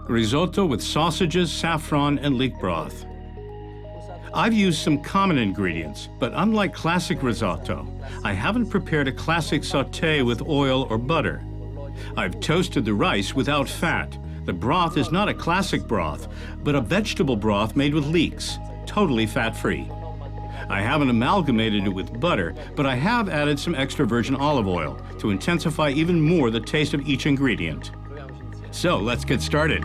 Risotto with sausages, saffron, and leek broth. I've used some common ingredients, but unlike classic risotto, I haven't prepared a classic sauté with oil or butter. I've toasted the rice without fat. The broth is not a classic broth, but a vegetable broth made with leeks, totally fat-free. I haven't amalgamated it with butter, but I have added some extra virgin olive oil to intensify even more the taste of each ingredient. So let's get started.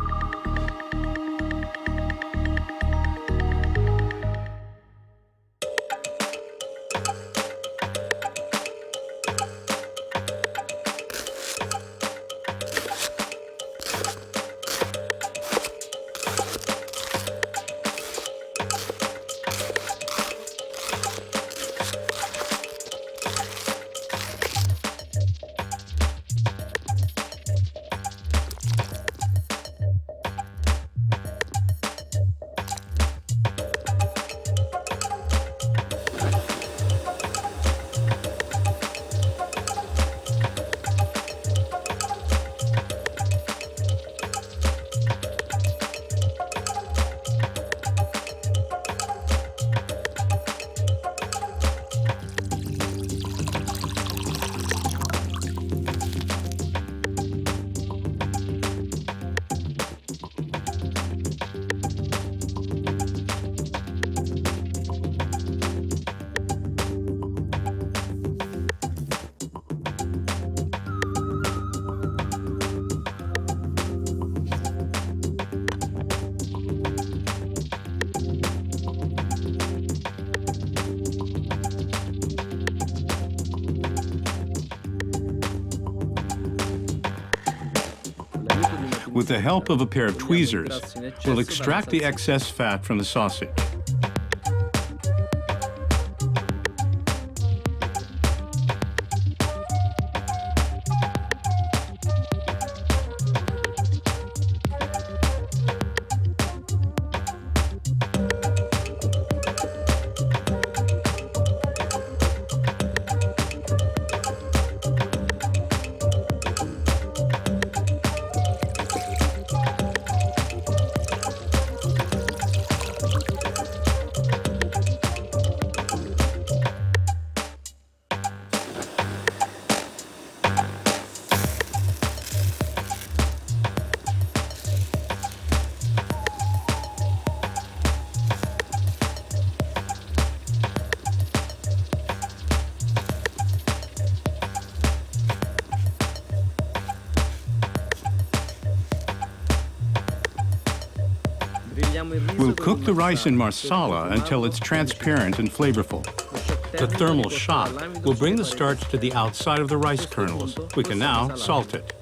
With the help of a pair of tweezers, we'll extract the excess fat from the sausage. We'll cook the rice in marsala until it's transparent and flavorful. The thermal shock will bring the starch to the outside of the rice kernels. We can now salt it.